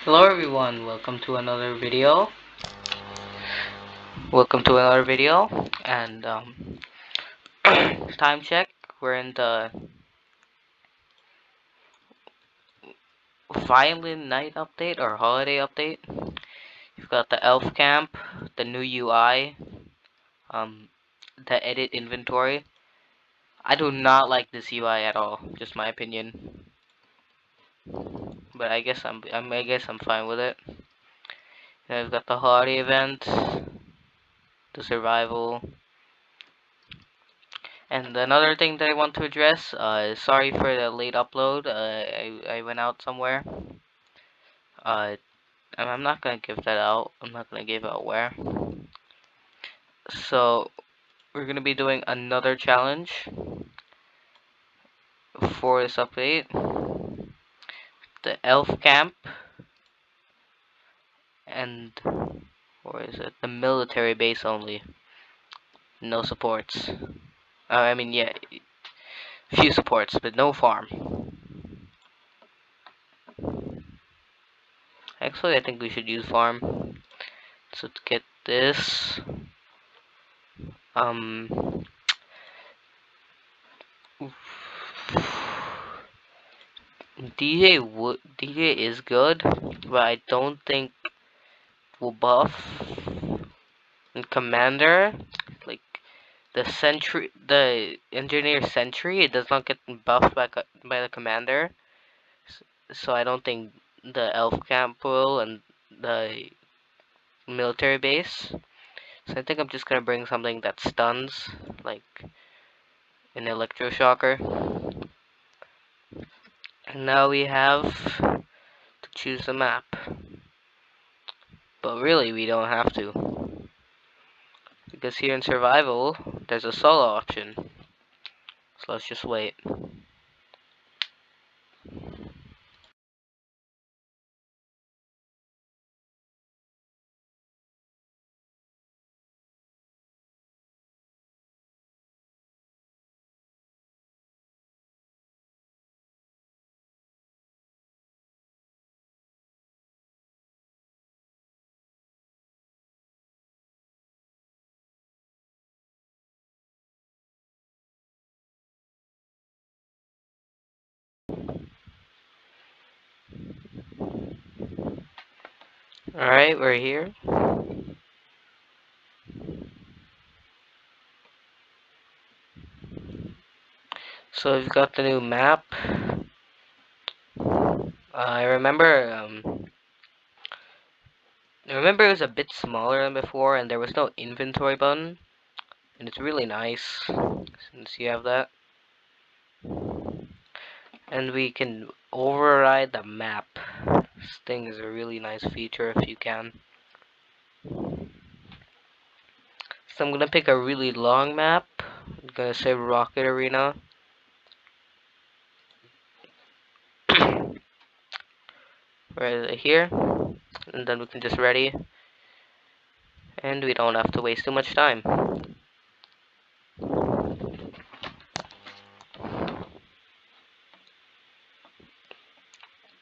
Hello everyone, welcome to another video, and time check, we're in the violin night update or holiday update. You've got the elf camp, the new UI, um, the edit inventory. I do not like this UI at all, just my opinion, but I guess I'm fine with it. Then we've got the holiday event, the survival. And another thing that I want to address, sorry for the late upload. I went out somewhere. And I'm not gonna give that out. I'm not gonna give out where. So we're gonna be doing another challenge for this update. The elf camp and or is it the military base only? No supports. I mean, yeah, few supports, but no farm. Actually, I think we should use farm. So to get this, DJ is good, but I don't think will buff. And commander, like the engineer sentry, it does not get buffed by the commander. So I don't think the elf camp will and the military base. So I think I'm just gonna bring something that stuns, like an electroshocker. And now we have to choose a map. But really, we don't have to. Because here in survival, there's a solo option. So let's just wait. Alright, we're here. So we've got the new map. I remember it was a bit smaller than before, and there was no inventory button, and it's really nice since you have that. And we can override the map. This thing is a really nice feature if you can. So I'm gonna pick a really long map. I'm gonna say Rocket Arena. Right here, and then we can just ready, and we don't have to waste too much time.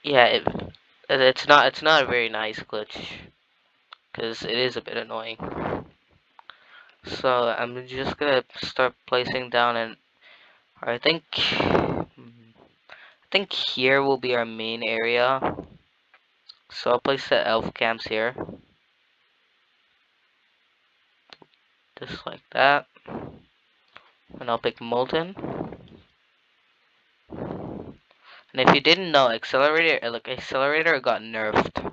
Yeah, it's not a very nice glitch because it is a bit annoying. So I'm just gonna start placing down, and I think here will be our main area. So I'll place the elf camps here, just like that, and I'll pick Molten. And if you didn't know, accelerator got nerfed.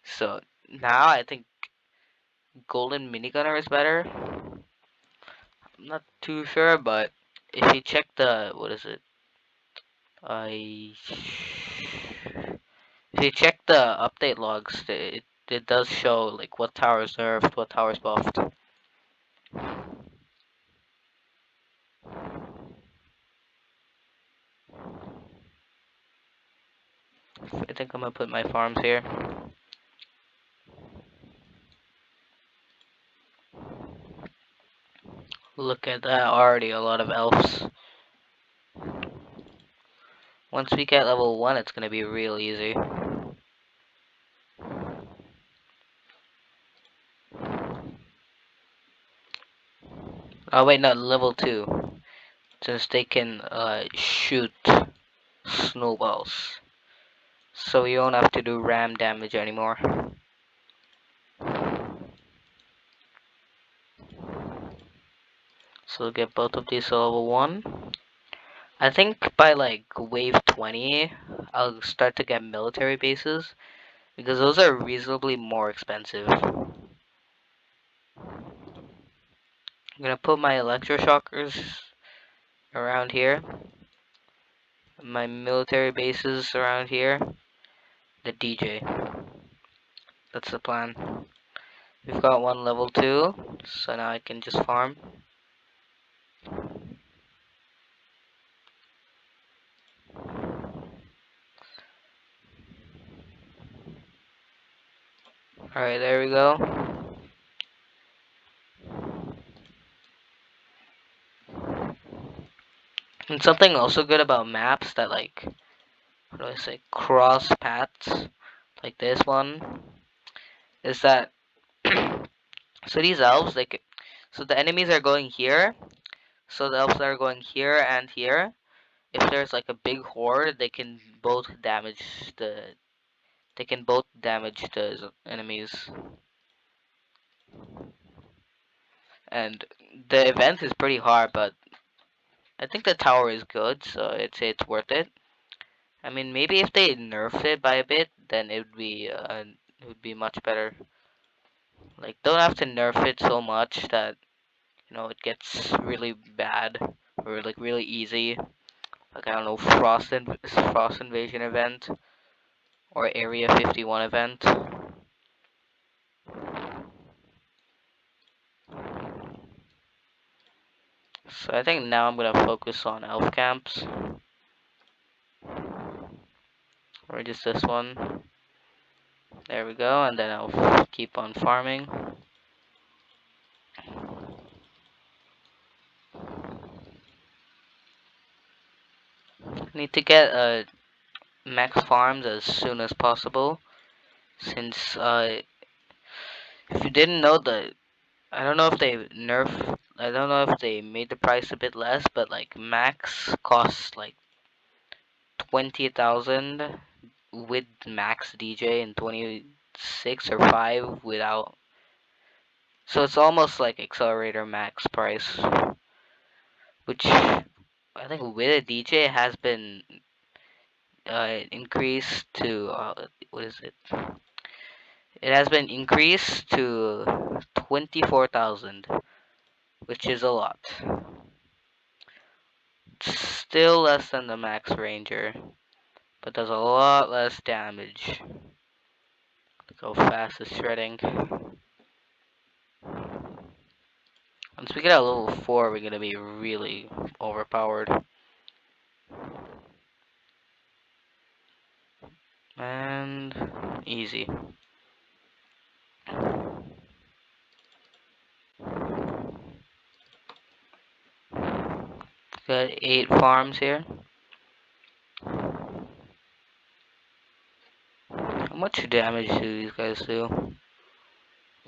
So now I think Golden Minigunner is better. I'm not too sure, but if you check the I if you check the update logs, it does show like what tower's nerfed, what tower's buffed. I think I'm gonna put my farms here. Look at that, already a lot of elves. Once we get level 1, it's gonna be real easy. Oh wait, no, level 2. Since they can shoot snowballs. So you don't have to do ram damage anymore. So we'll get both of these to level 1. I think by like wave 20, I'll start to get military bases. Because those are reasonably more expensive. I'm gonna put my electroshockers around here. My military bases around here. The DJ. That's the plan. We've got one level 2, so now I can just farm. Alright, there we go. And something also good about maps that like, what do I say, cross paths, like this one, is that, so these elves, so the enemies are going here, so the elves are going here and here. If there's like a big horde, the, they can both damage the enemies. And the event is pretty hard, but I think the tower is good, so I'd say it's worth it. I mean, maybe if they nerfed it by a bit, then it would be much better. Like, don't have to nerf it so much that it gets really bad or like really easy. Like I don't know, Frost Invasion event or Area 51 event. So I think now I'm gonna focus on elf camps, or just this one. There we go, and then I'll keep on farming. Need to get max farms as soon as possible, since if you didn't know I don't know if I don't know if they made the price a bit less, but like max costs like 20,000 with max DJ and 26 or 5 without. So it's almost like accelerator max price, which I think with a DJ has been increased to what is it? It has been increased to 24,000, which is a lot. It's still less than the max ranger, but does a lot less damage. Look how fast it's shredding. Once we get at level 4, we're gonna be really overpowered. And easy. Got 8 farms here. How much damage do these guys do?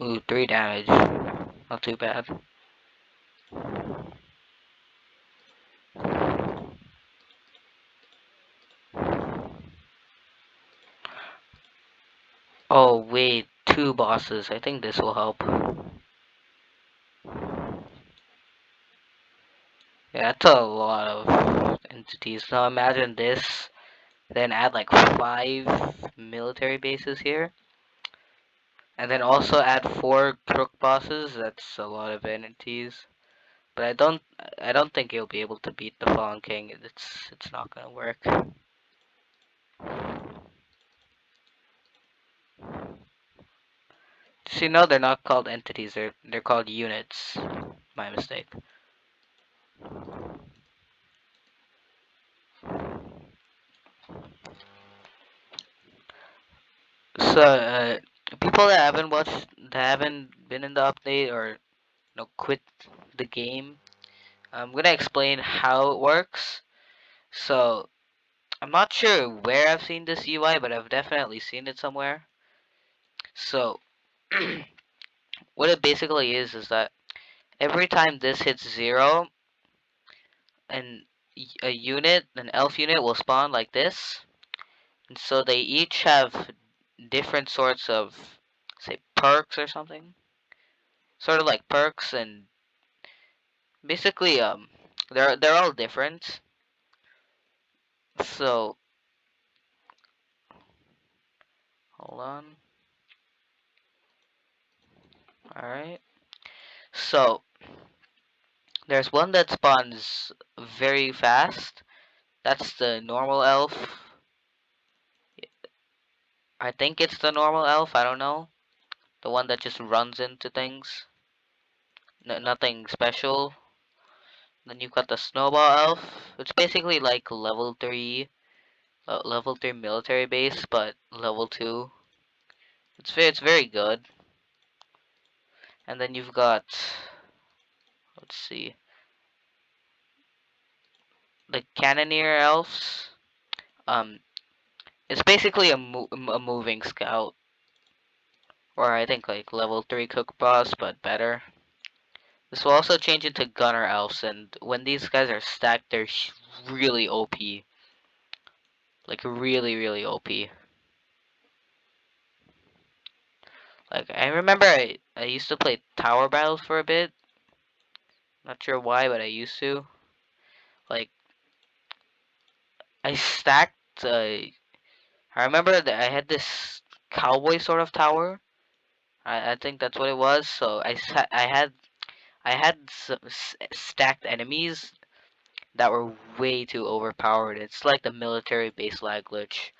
Ooh, 3 damage. Not too bad. Oh wait, 2 bosses. I think this will help. Yeah, that's a lot of entities. Now imagine this, then add like 5 military bases here. And then also add 4 crook bosses. That's a lot of entities. But I don't think you'll be able to beat the Fallen King. It's not gonna work. So you know they're not called entities. They're called units. My mistake. So people that haven't been in the update or quit the game, I'm gonna explain how it works. So I'm not sure where I've seen this UI, but I've definitely seen it somewhere. So what it basically is that every time this hits 0, and an elf unit will spawn like this. And so they each have different sorts of, say, perks or something. Sort of like perks, and basically they're all different. So hold on. All right. So there's one that spawns very fast. That's the normal elf. I think it's the normal elf. I don't know. The one that just runs into things. Nothing special. Then you've got the snowball elf. It's basically like level 3 military base, but level 2. It's very good. And then you've got, let's see, the cannoneer elves. Um, it's basically a moving scout, or I think like level 3 cook boss, but better. This will also change into gunner elves, and when these guys are stacked, they're really OP. Like really, really OP. Like I remember I used to play tower battles for a bit. Not sure why, but I used to. Like I stacked. I remember that I had this cowboy sort of tower. I think that's what it was. So I had stacked enemies that were way too overpowered. It's like the military base lag glitch,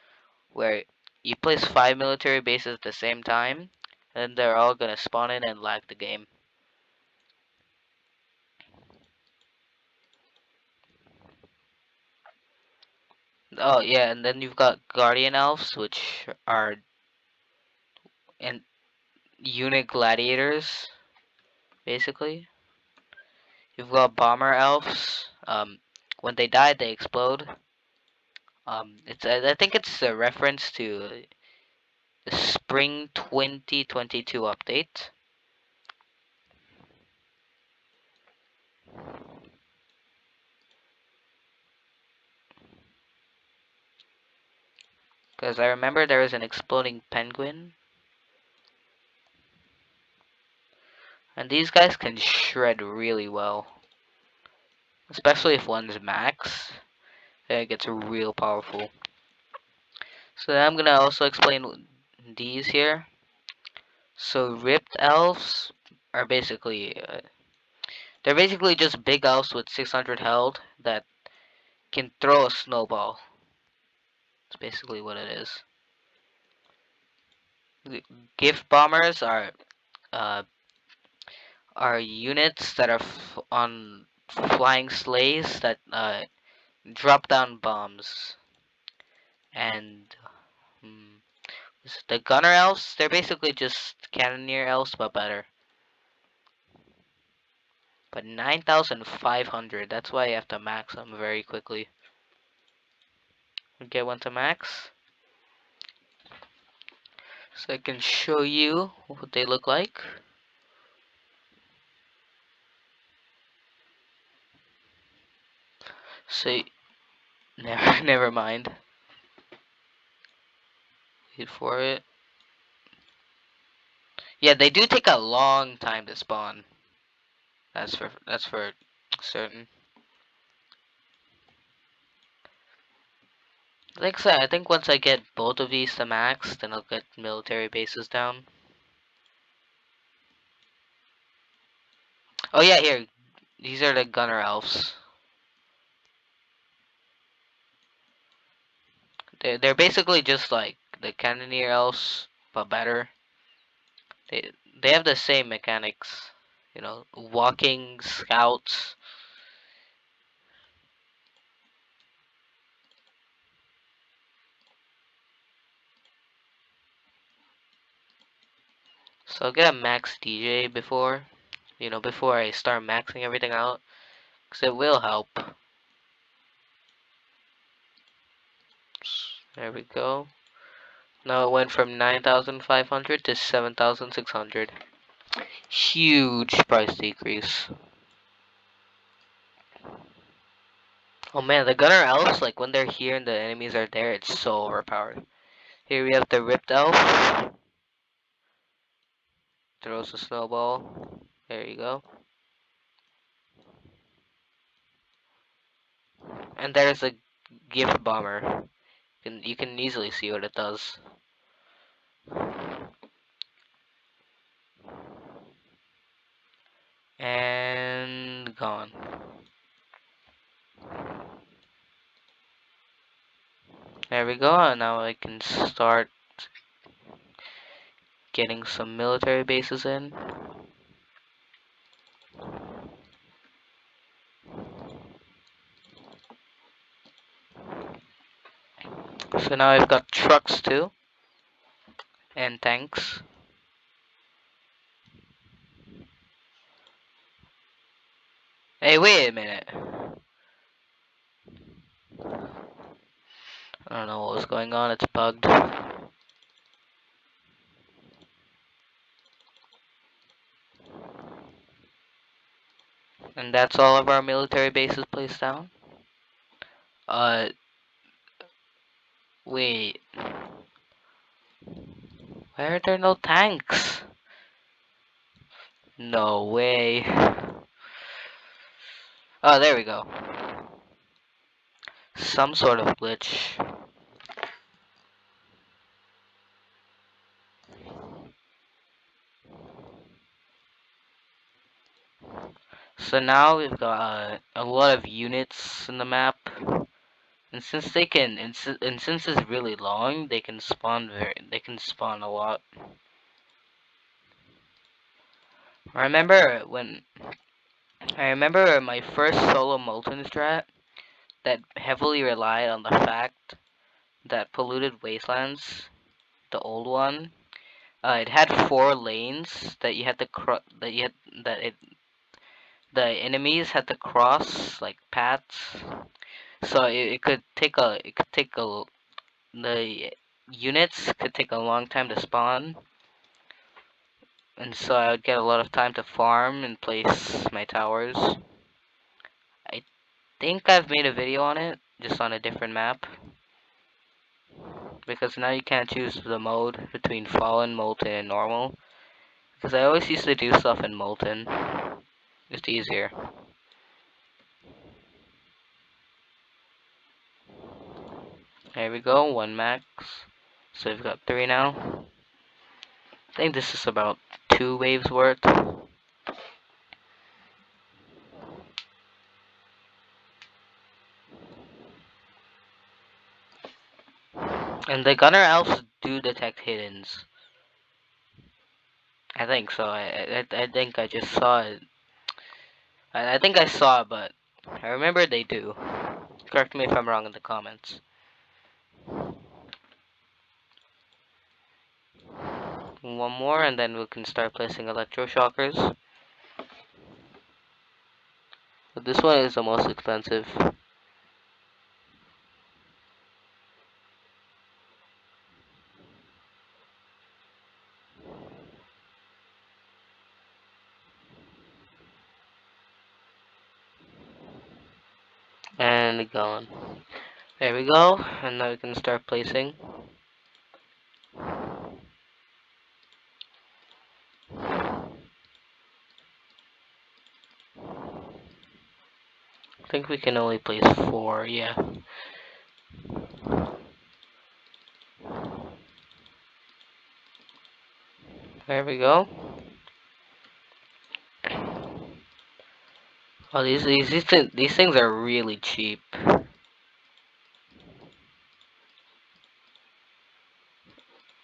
where you place 5 military bases at the same time, and they're all gonna spawn in and lag the game. Oh yeah, and then you've got guardian elves, which are and unit gladiators, basically. You've got bomber elves. When they die, they explode. It's I think it's a reference to the spring 2022 update. Because I remember there was an exploding penguin. And these guys can shred really well. Especially if one's max. It gets real powerful. So I'm gonna also explain these here. So ripped elves are basically they're basically just big elves with 600 health that can throw a snowball. That's basically what it is. Gift bombers uh, are units that are on flying sleighs that drop down bombs. And the gunner elves, they're basically just cannoneer elves but better. But 9,500, that's why you have to max them very quickly. Get one to max. So I can show you what they look like. So, never mind. Wait for it. Yeah, they do take a long time to spawn. That's for certain. Like I said, I think once I get both of these to max, then I'll get military bases down. Oh yeah, here. These are the gunner elves. They're basically just like the cannoneer elves, but better. They have the same mechanics. You know, walking scouts. So I'll get a max DJ before I start maxing everything out, because it will help. There we go. Now it went from 9,500 to 7,600. Huge price decrease. Oh man, the gunner elves, like when they're here and the enemies are there, it's so overpowered. Here we have the ripped elf. Throws a snowball. There you go. And there's a gift bomber. You can easily see what it does. And gone. There we go. And now I can start getting some military bases in. So now I've got trucks too. And tanks. Hey, wait a minute. I don't know what was going on. It's bugged. And that's all of our military bases placed down. Wait. Why are there no tanks? No way. Oh, there we go. Some sort of glitch. So now we've got a lot of units in the map, and since they can, and since it's really long, they can spawn a lot. I remember when I remember my first solo Molten strat that heavily relied on the fact that Polluted Wastelands, the old one, it had 4 lanes that you had to the enemies had to cross like paths. So it could take a the units could take a long time to spawn, and so I would get a lot of time to farm and place my towers. I think I've made a video on it, just on a different map, because now you can't choose the mode between Fallen, Molten, and Normal, because I always used to do stuff in Molten. It's easier. There we go, 1 max. So we've got 3 now. I think this is about 2 waves worth. And the gunner elves do detect hiddens. I think so. I think I just saw it. I think I saw it, but I remember they do. Correct me if I'm wrong in the comments. One more, and then we can start placing electroshockers. But this one is the most expensive. And gone. There we go, and now we can start placing. I think we can only place 4, yeah. There we go. Oh, these things are really cheap.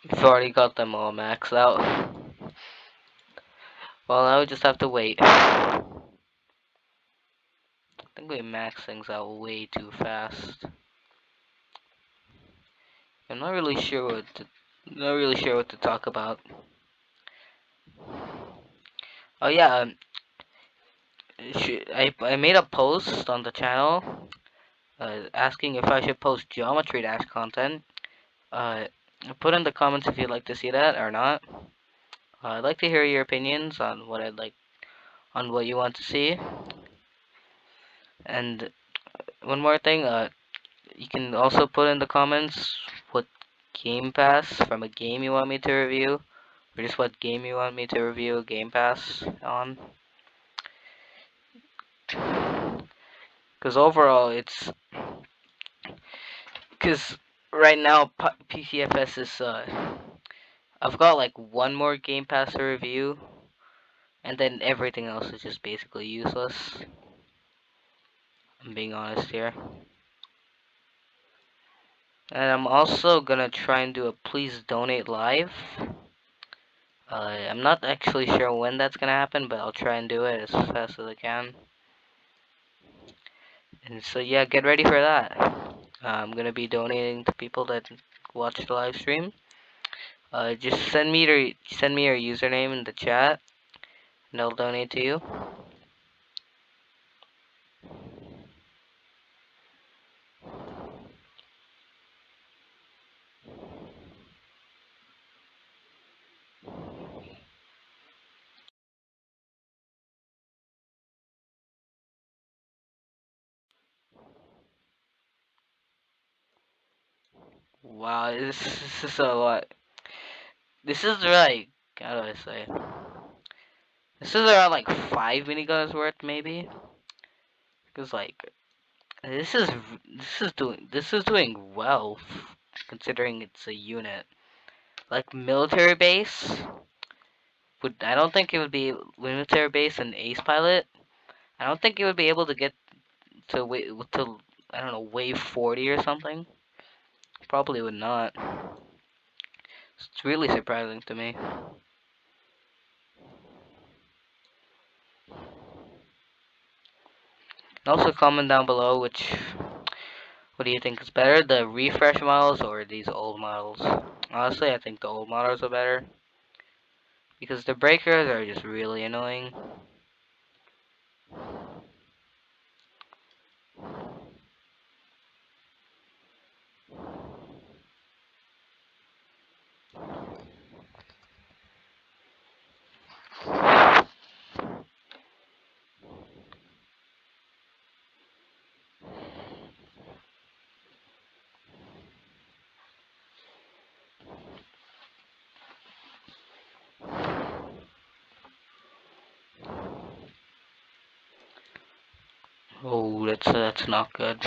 We've already got them all maxed out. Well, now we just have to wait. I think we max things out way too fast. I'm not really sure what to talk about. Oh yeah, I made a post on the channel asking if I should post Geometry Dash content. Put in the comments if you'd like to see that or not. I'd like to hear your opinions on on what you want to see. And one more thing, you can also put in the comments what Game Pass from a game you want me to review, or just what game you want me to review Game Pass on. Because overall, because right now PTFS is I've got like one more Game Pass to review, and then everything else is just basically useless. I'm being honest here. And I'm also gonna try and do a please donate live. I'm not actually sure when that's gonna happen, but I'll try and do it as fast as I can. And so yeah, get ready for that. I'm gonna be donating to people that watch the live stream. Just send me your username in the chat, and I'll donate to you. Wow, this is a lot. This is like, how do I say? This is around like 5 miniguns worth, maybe. Cause like this is doing well, considering it's a unit. Like military base would I don't think it would be military base and ace pilot. I don't think it would be able to get to I don't know wave 40 or something. Probably would not. It's really surprising to me. Also comment down below what do you think is better, the refresh models or these old models? Honestly, I think the old models are better because the breakers are just really annoying. Oh, that's not good.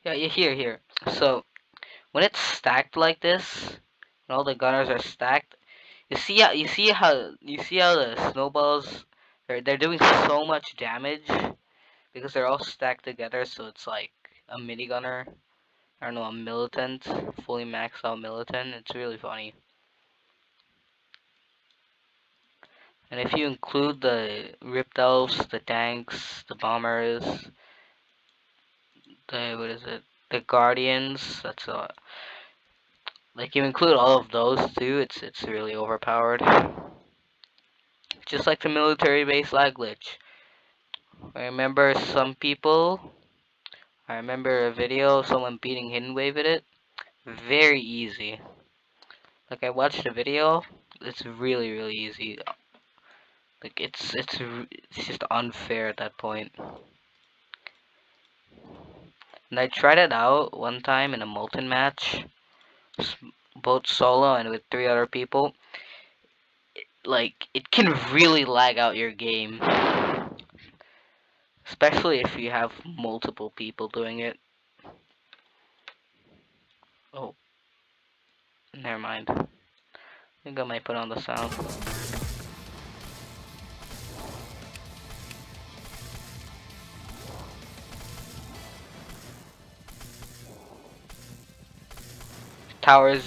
Yeah, here. So when it's stacked like this, when all the gunners are stacked, you see how the snowballs they're doing so much damage because they're all stacked together. So it's like a minigunner. I don't know, a militant, fully maxed out militant. It's really funny. And if you include the ripped elves, the tanks, the bombers, the what is it, the guardians, that's like you include all of those too. It's really overpowered. Just like the military base lag glitch. I remember some people. I remember a video of someone beating Hidden Wave with it. Very easy. Like I watched the video. It's really easy. Like it's just unfair at that point. And I tried it out one time in a Molten match, both solo and with 3 other people. Like it can really lag out your game, especially if you have multiple people doing it. Oh, never mind. I think I might put on the sound. Towers,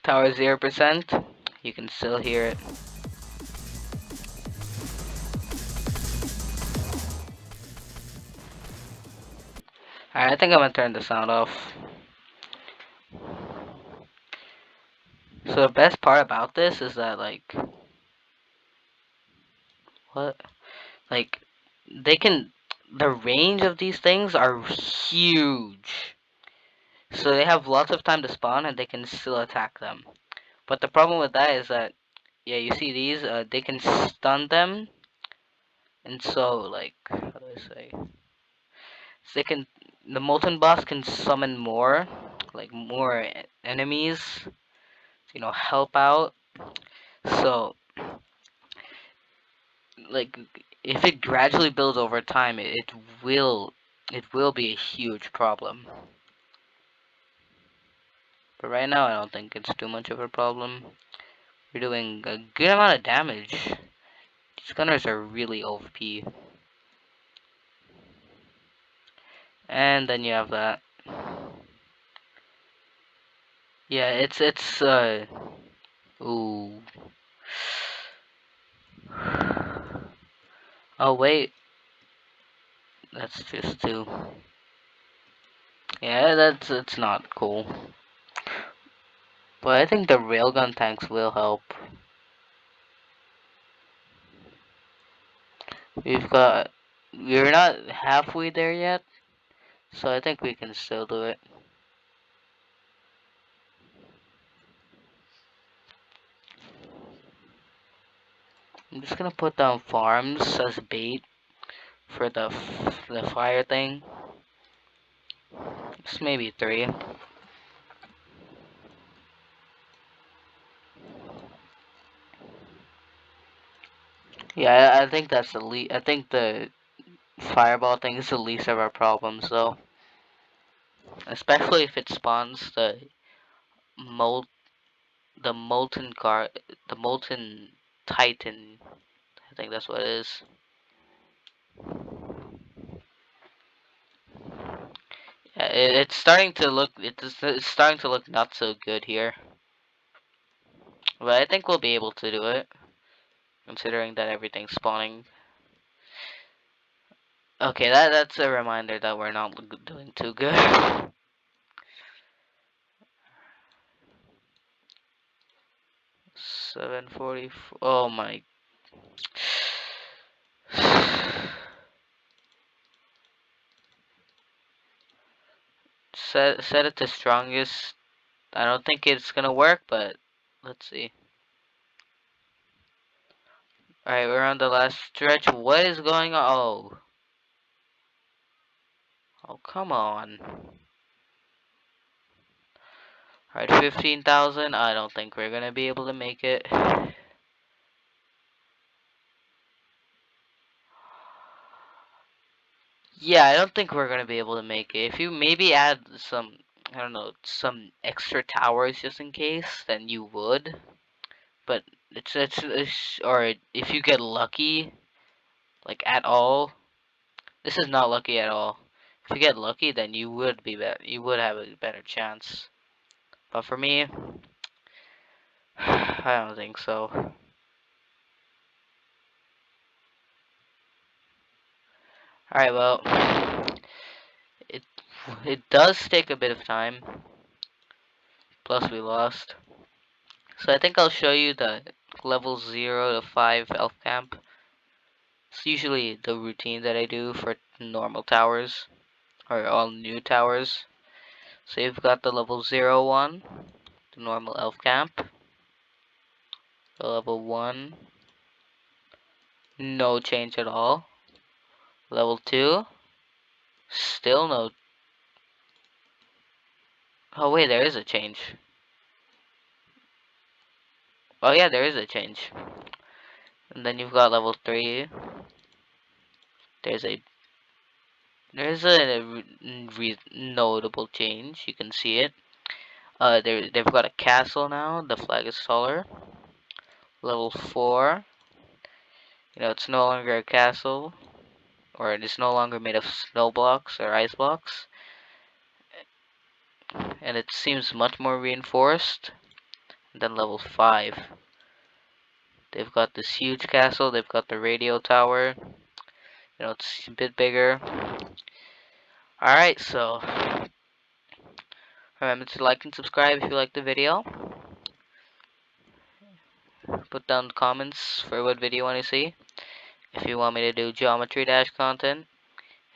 tower 0%. You can still hear it. Alright, I think I'm gonna turn the sound off. So the best part about this is that what? Like they can the range of these things are huge. So they have lots of time to spawn and they can still attack them. But the problem with that is that, yeah, you see these, they can stun them. And so, like, how do I say? So the Molten Boss can summon more, like, more enemies, help out. So, like, if it gradually builds over time, it will be a huge problem. But right now, I don't think it's too much of a problem. We're doing a good amount of damage. These gunners are really OP. And then you have that. Yeah, ooh. Oh wait, that's just two. Yeah, it's not cool. But I think the railgun tanks will help. We're not halfway there yet, so I think we can still do it. I'm just gonna put down farms as bait for the fire thing. Just maybe 3. Yeah, I think that's the least. I think the fireball thing is the least of our problems, though. Especially if it spawns molt, the molten car, the molten titan. I think that's what it is. Yeah, it's starting to look. It's starting to look not so good here. But I think we'll be able to do it, considering that everything's spawning. Okay, that's a reminder that we're not doing too good. 744. Oh my. Set it to strongest. I don't think it's gonna work, but let's see. Alright, we're on the last stretch. What is going on? Oh. Oh, come on. Alright, 15,000. I don't think we're gonna be able to make it. Yeah, I don't think we're gonna be able to make it. If you maybe add some, I don't know, some extra towers just in case, then you would. But or if you get lucky, like at all, this is not lucky at all. If you get lucky, then you would be better. You would have a better chance. But for me, I don't think so. Alright, well, it it does take a bit of time. Plus we lost. So I think I'll show you the level 0 to 5 elf camp. It's usually the routine that I do for normal towers, or all new towers. So you've got the level 0 one, the normal elf camp. The level 1, no change at all. Level 2, still no. Oh wait, there is a change. Oh yeah, there is a change. And then you've got level 3. There's a notable change. You can see it. They've got a castle now. The flag is taller. Level 4. It's no longer a castle, or it is no longer made of snow blocks or ice blocks, and it seems much more reinforced. And then level 5. They've got this huge castle. They've got the radio tower. It's a bit bigger. All right, so remember to like and subscribe if you like the video. Put down the comments for what video you want to see. If you want me to do Geometry Dash content,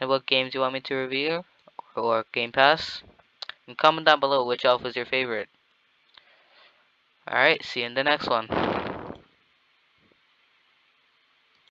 and what games you want me to review or Game Pass. And comment down below which elf is your favorite. Alright, see you in the next one.